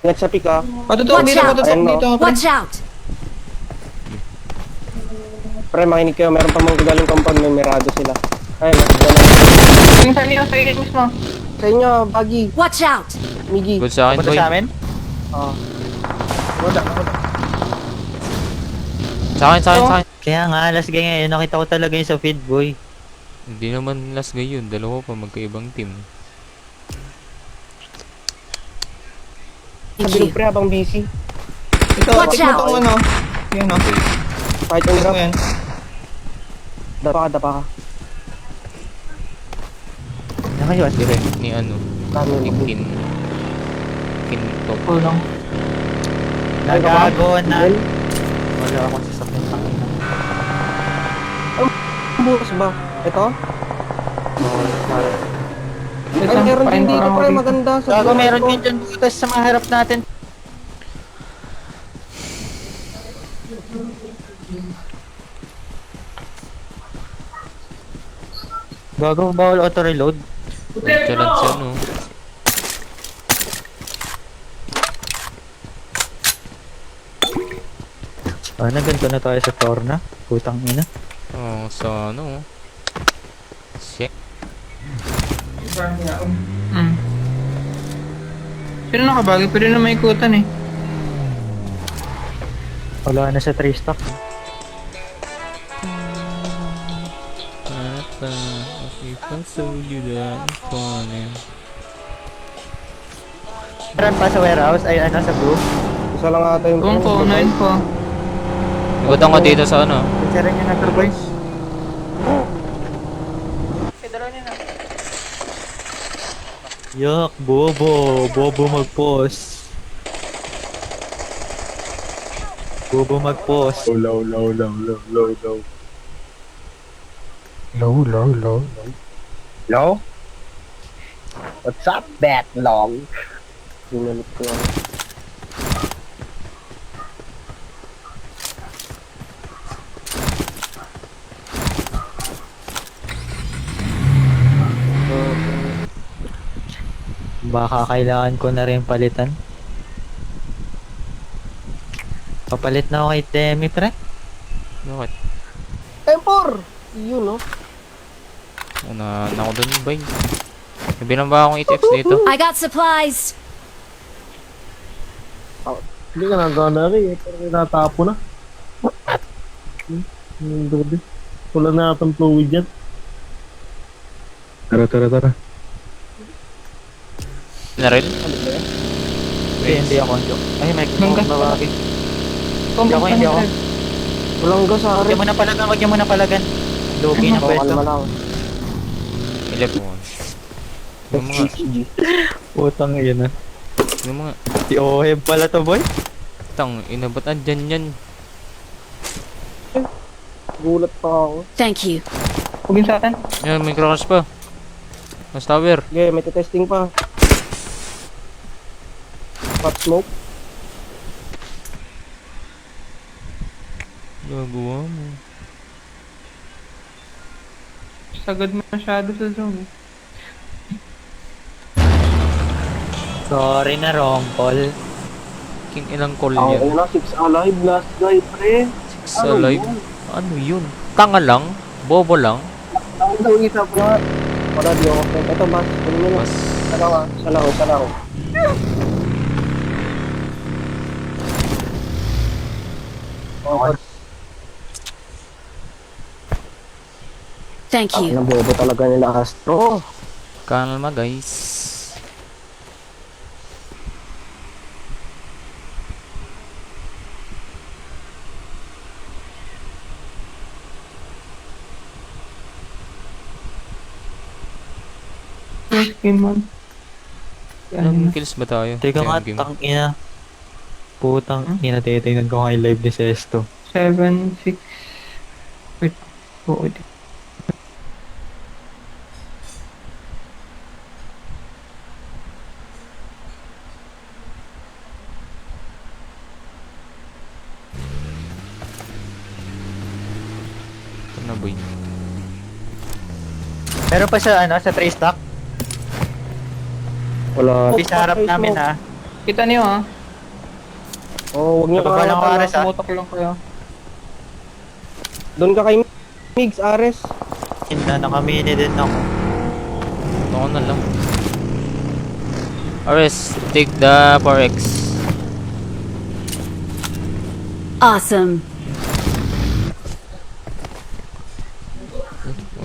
Ingat sa pick, ah. Patutok Watch dito, out. patutok Ayan, no. dito. Pre. Watch out! Pre, makinig kayo. Meron pa mga galing compound. May mirado sila. Ayun, dyan. Yung sa inyo mismo. Sa inyo, Bagi, Watch out! Migi. Good sa akin, Punta boy. sa amin? Ah. Sa akin, sa akin, sa akin. Kaya nga, last game ngayon, nakita ko talaga yung sa feed, boy. Hindi naman last ngayon. Dalawa pa magkaibang team. Thank Sabi you. ng pre habang busy. Ito, Watch tik mo out. tong ano. Yan o. Fight on Tignan drop. mo yan. Dapa ka, dapa ka. Nakayos, dire. Ni ano, Dami ni yung Kin. Kintok. Kulang. Nagago na. Well, Wala akong sasakyan pa. bukas ba? Ito? Ito, Ay, meron din pain dito, ako pre. dito. Maganda. Sa Gago, bukas meron ko. din dyan butas sa mga harap natin. Gago, bawal auto-reload. Nagkalan siya, no? Sana ganito na tayo sa Torna. Putang ina. Oh, sa ano. Shit. Mm. Sino nakabagi? Pwede na may ikutan eh. Wala na sa 3 stock. Papa, if I told you that I'm falling. Meron pa sa warehouse, ay ano sa blue. Isa lang ata yung... Kung ko, 9 po. Ikutan ko dito sa ano. Sira niya na turboys. Yak, bobo. Bobo mag-pause. Bobo mag-pause. Low. Low? What's up, Batlong? Pinalit ko lang. Baka kailangan ko na rin palitan. Papalit na ako kay Temi, pre. Bakit? Tempor! Yun, no? Una na ako dun, boy. May binamba akong 8X dito. I got supplies! Hindi ka nagana rin eh. Pero natapo na. Grabe. Wala na atang fluid yan. Tara. Na rin? Hindi ako. Ay, may Mangga. babae. Combo Hindi ako. Walang gas, Huwag Ari. mo na palagan, huwag mo na palagan. Lugi na pwesto. Kalma lang. 11. Yung mga, Putang yun ah. yung mga, Si Oheb pala to, boy. tang, inabot andyan yan. Gulat pa ako. Thank you. Hugin sa atin. Yan, may crackers pa. Mas tower. Okay, may testing pa. Hot smoke. Gagawa mo. Sagad masyado sa zone. Sorry na, wrong call. King ilang call Ako yan. na, 6 alive. Last guy, pre. Sa live. Ano yun? Tanga lang? Bobo lang? Ako daw isa pa. Wala, di ako. Ito, mas. Ano mo na? Mas, Isa lang. Okay. Thank you. Ang bobo talaga nila Astro. kalma guys. First game man. Ilang kills ba tayo? Teka nga, Game. tang ina. Putang ina, titingnan ko nga yung live ni Sesto. 7, 6. Wait. Oo, wait. Ito na boy. Meron pa sa ano, sa 3 stock. Wala. Di sa harap namin ha. Kita niyo ha. Oh, huwag niyo Baba lang ako, kakalapan. Ares, ah. Tumutok lang kayo. Doon ka kay Migs, Ares. Nakamini din ako. Ako na lang. Ares, take the 4x. Awesome.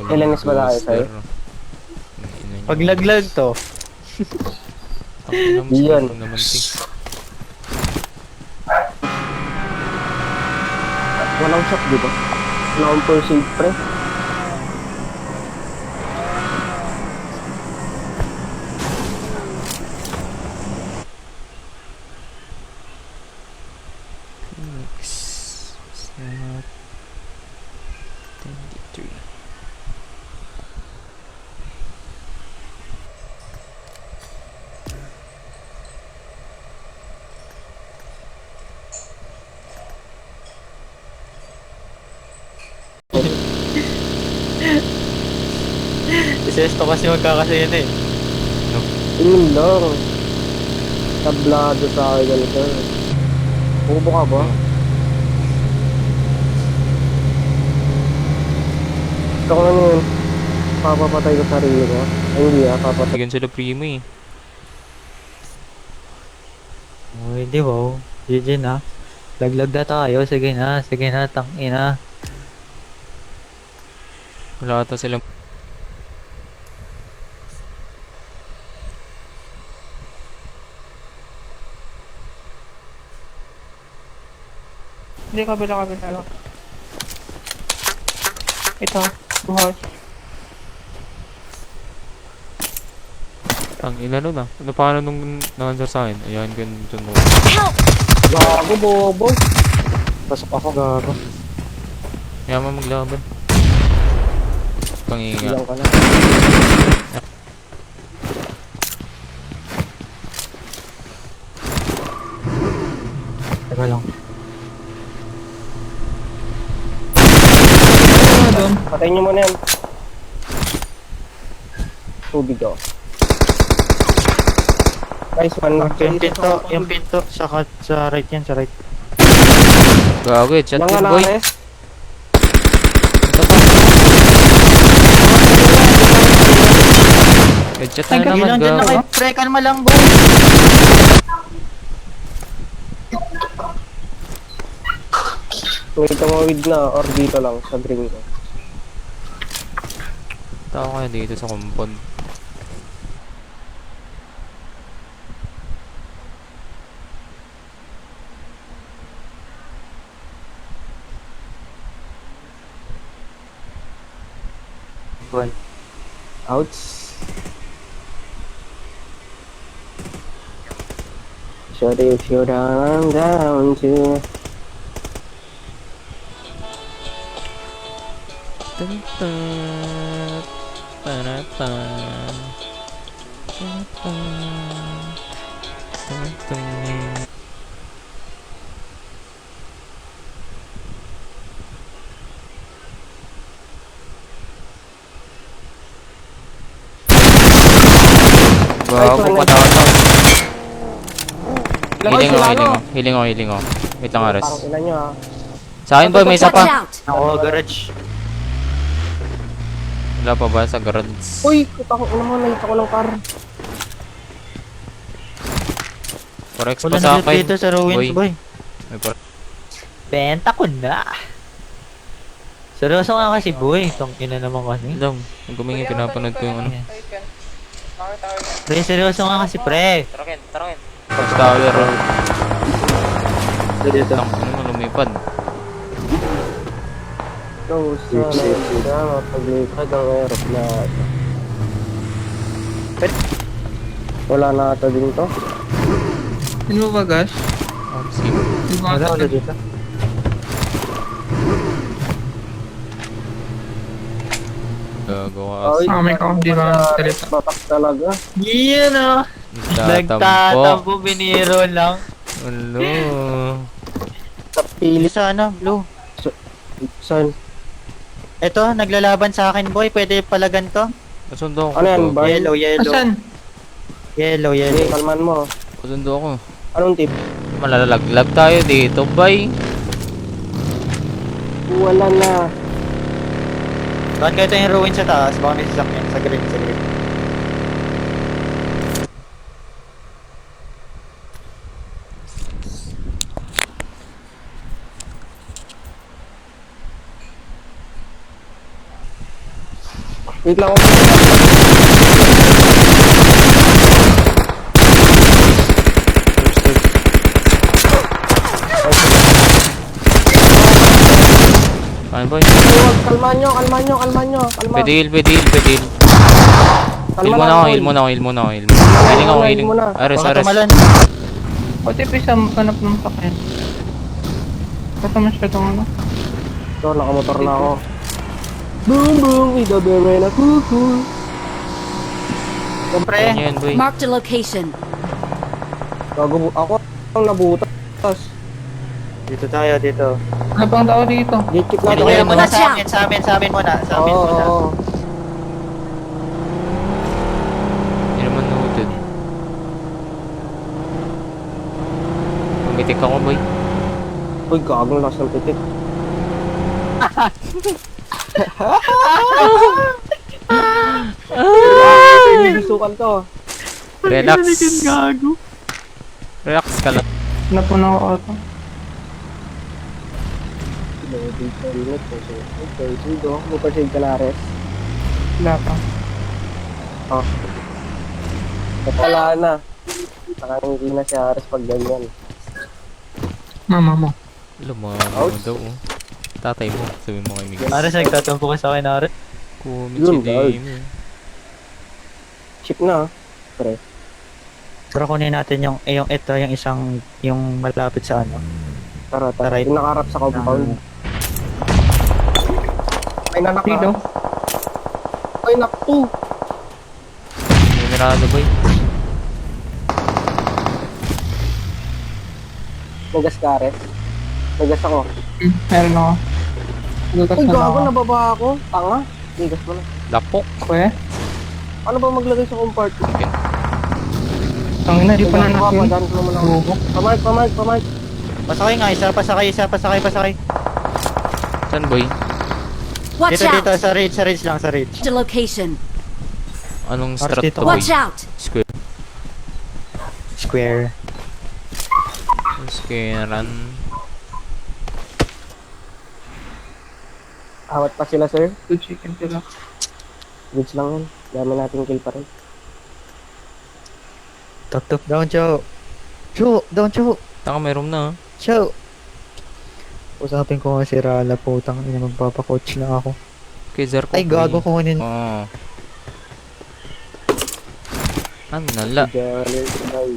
Ilan is ba tayo sa'yo? Paglaglag to. Yan. Walang shot, di ba? Wala akong pursuit, pre. Phoenix. Snap. 23. Si Sesto kasi magkakasaya na eh. Yun lang. Tablado sa akin ganito. Pupo ka ba? Gusto ko ano yun. Papapatay ko sarili ko. Ay hindi papatay. Bigyan sila primo eh. Oh, hindi wow. GG na. Laglag na tayo. Sige na, tangina. Wala ata silang... Hindi, kabila. Ito, buhos. Ang ina nun ah. Ano paano nung na-answer sa akin? Ayan ko yung dun mo. Gago, bobo. Pasok ako, gago. Yaman maglaban. Panginga. Bilang ka na. Teka lang. Ano doon? Patayin niyo muna yan. Tubig ako. Guys, Yung pinto, sa right yan, sa right. Gago eh. Chat Mga yun boy. Ares. Headshot Ay, na naman. Ilan dyan na Gago. kayo, pre, kalma lang boy. May tumawid na or dito lang sa green ko. Tao kaya dito sa compound. Boy. Ouch. Shut if you're down, I'm down too. Dun, dun, pa-na-pan. Pa-na-pan. Dun, dun. Gago, patawad ako. Healing ako. Wait lang, Ares. Parang ina nyo ha. Sa akin boy, may isa Watch pa. out. Ako, garage. Wala pa ba sa garage? Uy, putang ina mo, nakita ko ng car. Forex Wala pa sa na akin. dito sa ruins, boy. May forex. Benta ko na. Seryoso nga kasi, boy. Tangina naman kasi. Lang, nung gumingi, pinapanood ko yung ano. Pre, seryoso nga kasi, pre. Tarokin. First tower, oh. Dito. Lang, ano mo, lumipad. No, sana mapaglipad ang aeroplano. Wala na ata din to. Sino ba gas? Sige. Hindi ba Wala, ata- wala dito. Gagawa Ay, Ah, may kaunti lang ang salita. Batak talaga. Yan ah. Nagtatampo. Nagtatampo, biniro lang. Ano? Sa pili. Sana, blue. Saan? Ito, naglalaban sa akin, boy. Pwede pala ganito. Nasundo ko Ano yan, to. Barn? Yellow. Asan? Yellow. Hindi, kalman mo. Pasundo ako. Anong tip? Malalaglag tayo dito, bay. Wala na. Saan kayo tayong ruin sa taas? Baka may sasakyan sa green, sa green. Wait lang ako. Ano, boy? Kalma nyo. Pwede heal. Heal Kalma muna lang, ako, Paul. heal muna ako. Healing ako, Heal healing. muna. Ares. Baka tumalan. Pati pa isang hanap ng sakyan. Basta masyadong ano. Ito, nakamotor na ako. Boom, boom, idabere na kuku. Siyempre. Ano yan, boy? Marked a location. Ako ang nabutas. Dito tayo, dito. Ano pang tao dito? Gate Dito natin. kayo muna Watch sa amin muna. Sa amin muna. Oo. Hindi naman noted. Pumitik ako, boy. Uy, gagong lakas ng pitik. Bisukan to. Relax. Relax ka lang. Napuno ako auto. Mupasig ka na, Ares. Wala pa. Oh. Wala na. Saka hindi na si Ares pag ganyan. Mama mo. Lumaman mo Ouch. daw, oh. Tatay mo, sabi mo kay Miguel. Ares, nagtatampo ka sa akin, Ares. Kumit Yun, si Dame. Chip na, pre. Pero kunin natin yung ito, yung isang, yung malapit sa ano. Tara. Tara, Yung nakaharap sa compound. Ay, nanak Dito. na. Ay, nakto. Mirado, boy. Nagas ka, Ares. Nagas ako. Meron ako. Gugas Uy, na lang ako. gago, nababa ako. Tanga. Nagas mo na. Lapok. Kuya? Ano ba maglagay sa compart? Tangina, di pa na natin. Padan ko naman ako. Pamark. Pasakay nga, isa pasakay. Saan, boy? Watch Dito, out! sa ridge lang, sa ridge. The location. Anong Ares strat dito. to, boy? Watch out! Square. Square. Squarean. Awat pa sila, sir. Good chicken sila. Goods lang yan. Dami nating kill pa rin. Tok, down, Chow. Down, Chow. Taka, meron na, ah. Chow. Usapin ko nga si Rala, putang ina, magpapakoach na ako. Kay Zarko, Ay, gago ko kunin. Oo. Ano nala? Galing, ay.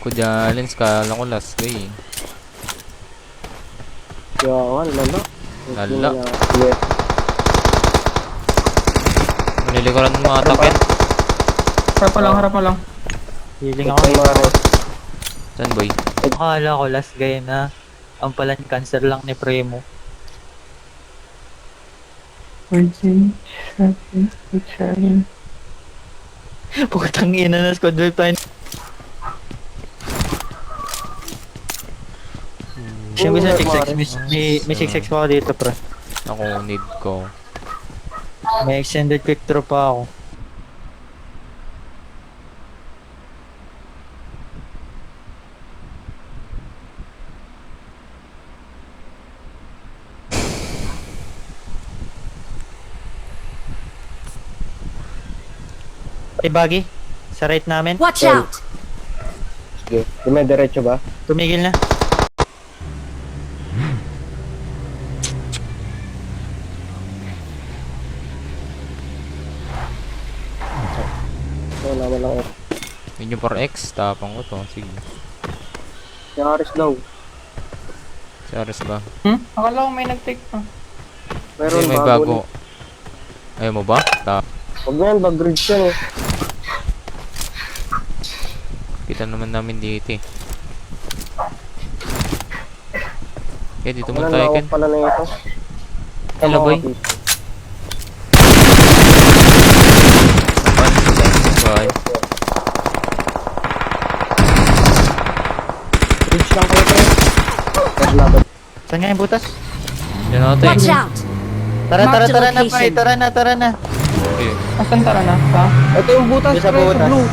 Kudyalins ka lang ko last day. Yawan, lala. Lala. Yes. Manilikuran mo mga takyan. Harap pa lang. Healing ako. Ito yung mga res. Saan, boy? Akala ko last game na ang pala cancer lang ni Primo. Virgin, Sharon. Putang ina na squad wipe tayo. Siyempre sa 6x, may 6x pa ako dito, pre. Ako, need ko. May extended quick draw pa ako. Ay, baggy. Sa right namin. Watch Well. out! Sige. Dumidiretso ba? Tumigil na. Wala mo lang. Yun yung 4x, tapang ko to. Sige. Si Ares daw. Si Ares ba? Akala ko may nag-take pa. Meron Hindi, may bago. Ayaw mo ba? Huwag na yan, bag-grid yan eh. Kita naman namin dito eh. Okay, dito mo Wala tayo, na Ken. ako pala na ito. Hello, boy. Bye. lang kayo pre. Pero laban. Saan nga yung butas? Yan ako Watch tayo. out! Tara, Mark tara, the tara na, location. pre. Tara na, tara na. Okay. Asan tara na? Sa? Ito yung butas Yung sa pre, sa butas. blue.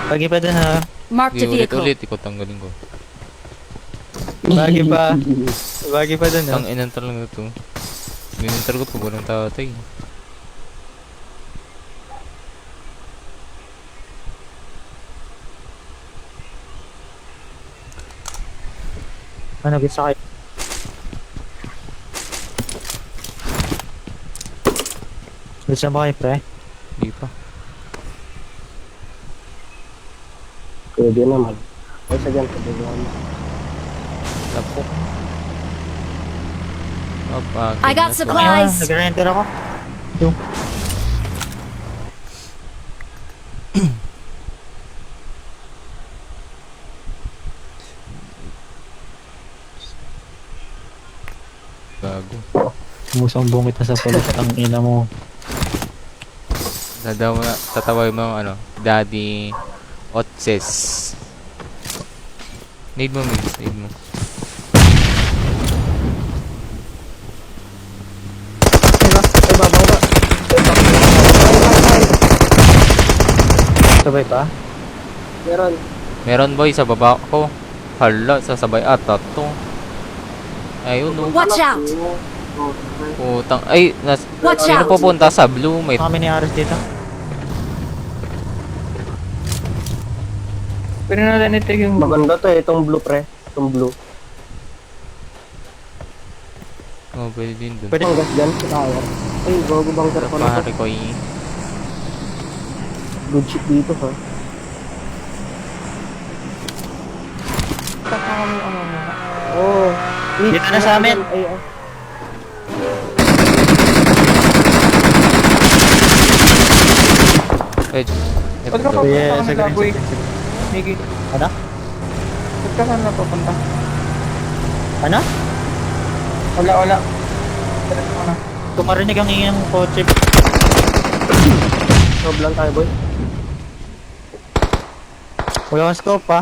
Bagi pa dun, ha? Marked a Okay, vehicle. ulit-ulit. Ikaw tanggalin ko. Bagi pa. Bagi pa dun, ha? Ang inantar lang ito. Inantar ko pag walang tatay. Ano, gusto kayo? Gusto mo kayo, pre? Di pa. Pwede naman. Ay, sa dyan, pwede naman. Tapok. Opa, I got goodness. supplies. Nag-renter ako. Yung. Gago. Musang bungit na sa polis ang ina mo. Tatawag mo ano, Daddy Otses. Need mo, Migs. Need mo. Ay, babaw ba? Sabay pa? Meron. Meron boy sa baba ko. Hala, sasabay ata to. Ayun no. Watch out! Putang. Ay, Watch sino out! pupunta sa blue? May Kami ni Aris dito. Pwede natin i-take yung Maganda to eh, itong blue pre. Itong blue. Oh, pwede din dun. Pwede. Ang gas dyan, sa tower. Ay, bago bunker ko na to. Pare ko Good shit dito ha. Saka kami ano muna. Oh. Dito na sa amin. Ay, ah. Wait. Ba't ka Ito. papunta Yeah, ka sige, na Gaboy? sige, sige. Miggy, Ano? ba't ka saan napapunta? Ano? Wala. Diretso ka na. Kung marinig ang ingin ng kotse. Sob lang tayo boy. Wala akong scope, ha?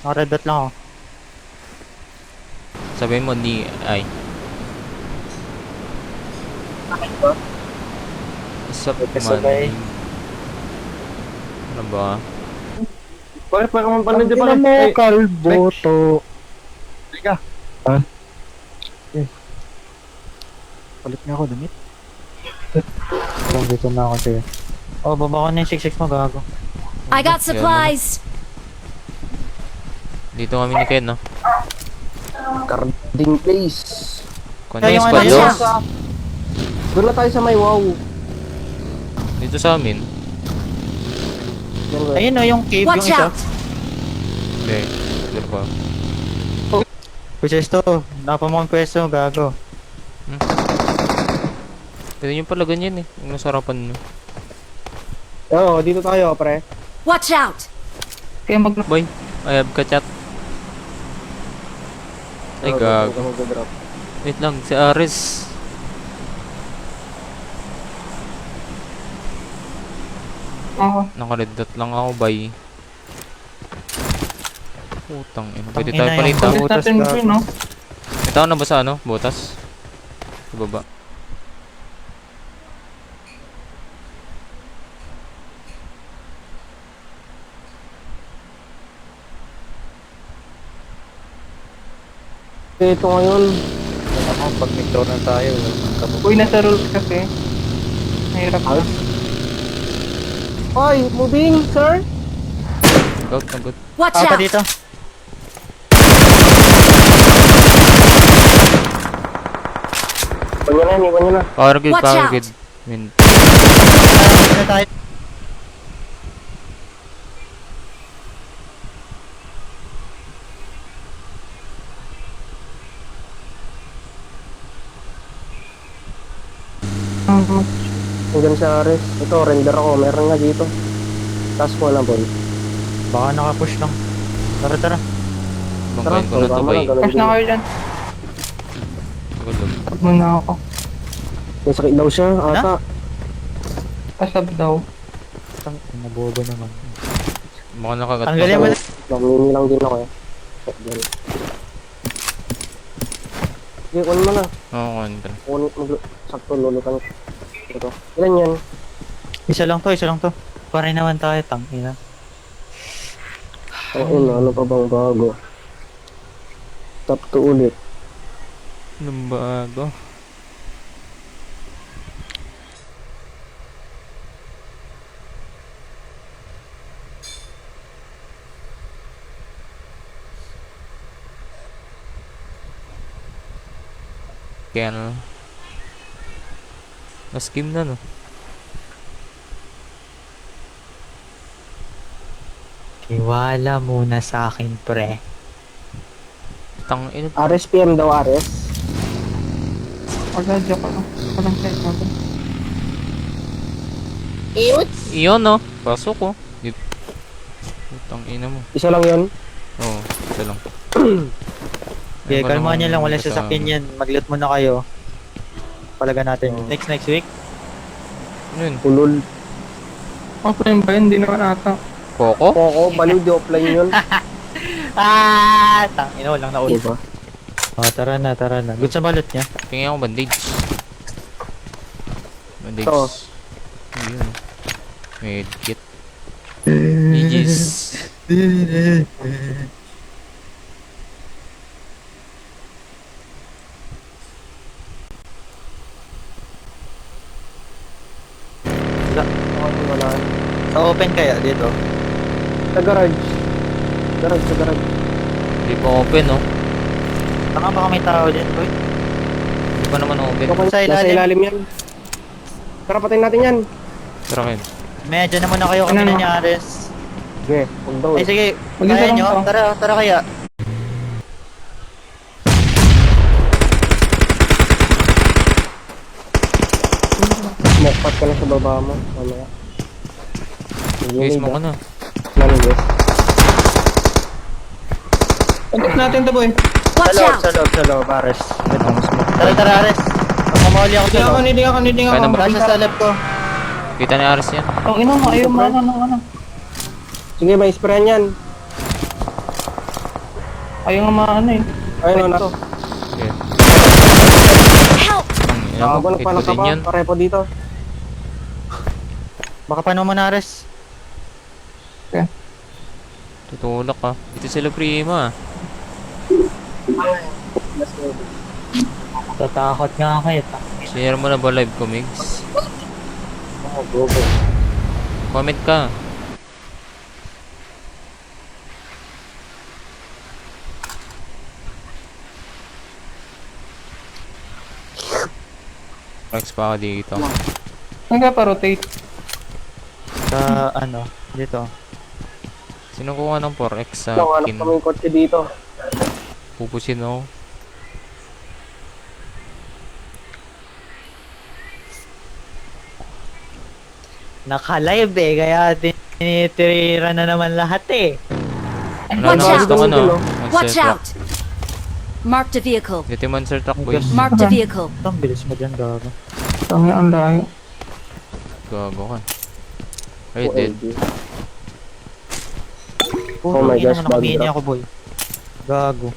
Naka-red dot lang ako. Sabihin mo ni ay. Sup man. Sabay. Ano ba? Pare, pa naman pala dyan pala. Ang Ay, kalbo to. Teka. Ha? Palit nga ako damit. Dito na ako sa'yo. Oh, baba ko na yung 6-6 mo, gago. I got supplies. Dito kami ni Ken, no? Carding place. Kundi Ay, yung yung squad ano, daw. yeah. Doon na tayo sa may wow. Dito sa amin. Yan boy. Ayun o, yung cave, yung Watch isa. out! Okay. Dito pa. Pwesto, napamang pwesto, gago. Pwede nyo pala ganyan eh. Yung nasarapan nyo. Oo, dito tayo pre. Watch out! Kaya mag Boy, I have ka-chat. Ay, Oo, gag. dito ako mag-drop. Wait lang, si Aris. ako. Naka-red dot lang ako, bye. Putang ina. Pwede Tangina tayo yung palita. butas. Butas natin ka. green, no? May tao na ba sa ano? Botas? Sa baba. Ito ngayon. Pag nag-door na tayo, Uy, nasa rules kasi. Mahirap na. Hoy, moving, sir. Gout na gout. Watch pa out! dito. Iwan nyo na. Power grid, Watch power out. grid. Min. Na tayo. Hanggang sa Ares. Ito, render ako. Meron nga dito. Task mo lang, boy. Baka naka-push lang. Tara, tara. Bangkain ko na to, bay. Push na kayo dyan. Gulog. Tag muna ako. May sakit daw siya, ata. Pasab daw. Nabobo naman. Baka nakagat Tanggalin mo na. Namini lang din ako eh. Shotgun. Sige, kunin mo na. Oo, kunin ka na. Sakto, lulutan ko. Ito. Ilan yan? Isa lang to. Pare naman tayo, tangina. Ano pa bang bago? Top 2 ulit. Anong bago? Kaya na. Na-skim na no. Iwala muna sa akin, pre. Tang ina. RSPM daw, RS. Wala, joke lang. Walang kahit natin. Iyon no. Pasok ko. Tang ina mo. Isa lang yun. Oo, ito lang. Okay, kalmahan niyo lang, wala sasakyan yan. Mag-loot muna kayo. Palaga natin. Next week. Ano yun? Ulol. Offline ba yun? Hindi naman ata. Coco? Oo, baliw di offline yun. Tangina, walang naulit. Diba? Tara na. Good sa balot niya. Tingin ako bandage. Bandage. Ito. Ayun. Medkit. GG's. Wala. Sa open kaya dito? Sa garage. Sa garage. Hindi pa open no? Baka may tao din, boy. Hindi pa naman open. Sa ilalim yan. Tara, patayin natin yan. Tara kayo. Medyo na muna kayo kami Ano? na Nyares. Sige, huwag daw. Ay sige, Mag-isa kaya lang nyo. to. Tara kaya. Smoke pot ka na sa baba mo. Mamaya. Guys mo ka na. Yes. Pagkat natin to, boy. Watch out! Sa loob, Ares. Tara, Ares. Pamamali ako sa loob. Hindi ako. Kaya naman. Kasya sa loob ko. Kita ni Aris yan. Ang ina mo, ayaw mo ano. Sige, may sprayan yan. Ayaw nga maano eh. Ayun, na. Okay. Help! Ang ina mo. Bago na Hit pa ko din yan. Parepo dito. Baka paano mo na, Ares? Tutulak ka. Dito sila prima. Tatakot nga kayo. Share mo na ba live ko, Migs? Oh, go. Comment ka. Rex pa ako dito. Nagpa-rotate. Sa ano, dito. Sino kuha ng 4X sa Nawanap kin? kami yung kotse dito. Pupusin ako. Naka-live eh, kaya tinitira na naman lahat eh. Ano Watch na out. gusto ko no? Watch out! Marked a vehicle. Dito yung monster truck boys. Marked a vehicle. Ito, ang bilis mo dyan, gago. Ang layo. Gago ka. Ay, dead. Oh my gosh, bug Nakabini drop. ako, boy. Gago.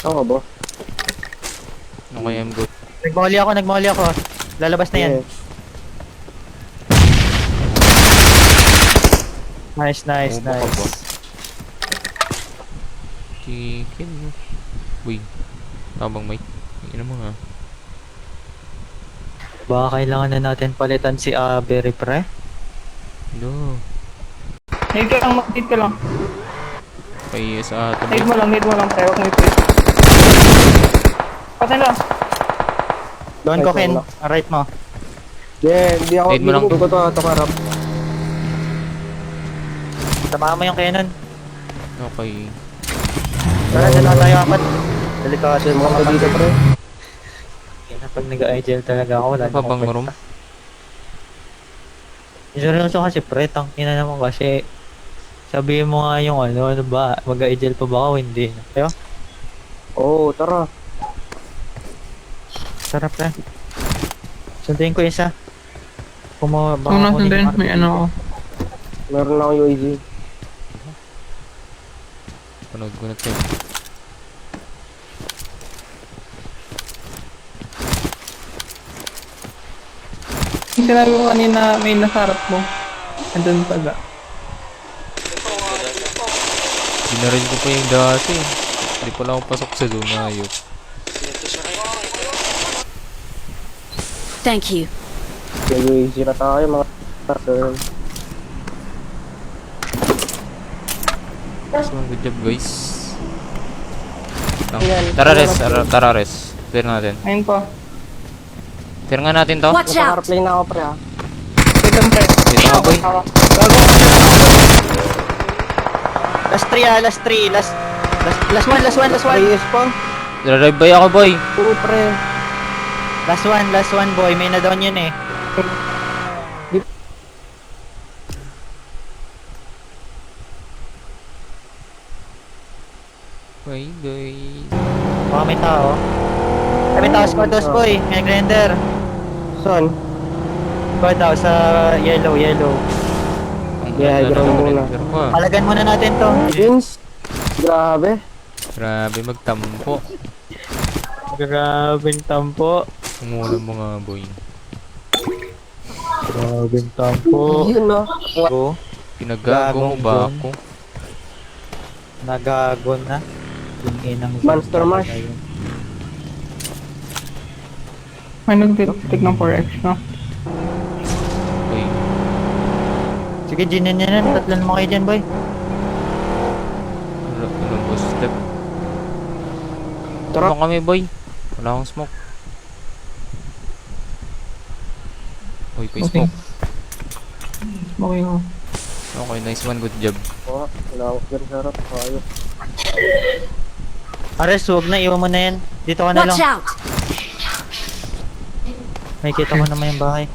Oo ba? Okay, I'm good. Nagmahuli ako. Lalabas na yan. Nice. Ubo ka ba? Chicken. Uy. Tabang mic. Ina mo nga. Baka kailangan na natin palitan si Avery, pre. No. Need ka lang, mag-hit ka lang. Kaya sa ato. Need mo lang, pre. Huwag mo i-push. Patay lang. Doon ko, Ken. Right mo. Yeah, hindi ako. Need mo lang. Hindi ko to harap. Tamahan mo yung Canon. Okay. Tara, dyan na tayo apat. Delikado Kasi mga to dito, pre. Pag nag-IGL talaga ako, wala Ano pa bang room? Seryoso kasi pre, tangina naman kasi sabihin mo nga yung ano ba, mag-IGL pa ba ako, hindi. Kaya, Oo, tara. sarap pre. Sunduin ko isa. Kung baka Kung natin kunin din, yung may ano ako. Meron na akong UAG. Panood ko na ito. Yung sinabi ko kanina, may nasarap mo. Andun pala. Binarin ko pa yung dati. Hindi pala ako pasok sa zone ayop. Thank you. May UAG na tayo mga girl. So, good job guys. Tara res, tara res. Clear natin. Ayun po. Clear nga natin to. Watch Nasa out! carplay na ako pre ha. Wait lang, pre. Dito nga boy. Last 3 last 3, last 1. Reyes pa. Drive by ako boy. Oo pre. Last one boy, may na-down yun eh. Bye guys. Baka may tao. Ay, may tao squad house boy, may grinder. Saan? Squad house sa yellow. Ang Yeah, ganda ground ng muna. driver ko, ah. Palagan muna natin to. Vince. Grabe. Grabe magtampo. Grabing tampo. Umulan mo nga boy. Grabing tampo. Yun no. Go. Pinagago mo ba ako? Nagago na. Yung inang Monster Mash. May nagtitik ng 4x, no? Boy. Sige, ginin yan. Tatlan mo kayo dyan, boy. Ano boss step? Tara. Tara kami boy. Wala akong smoke. Uy, pa Okay. smoke. Okay ko. Okay, nice one, good job. Oo, wala akong ganun sa harap. Ayos. Ares, huwag na. Iwan mo na yan. Dito ka na Watch lang. out! May kita ko naman yung bahay.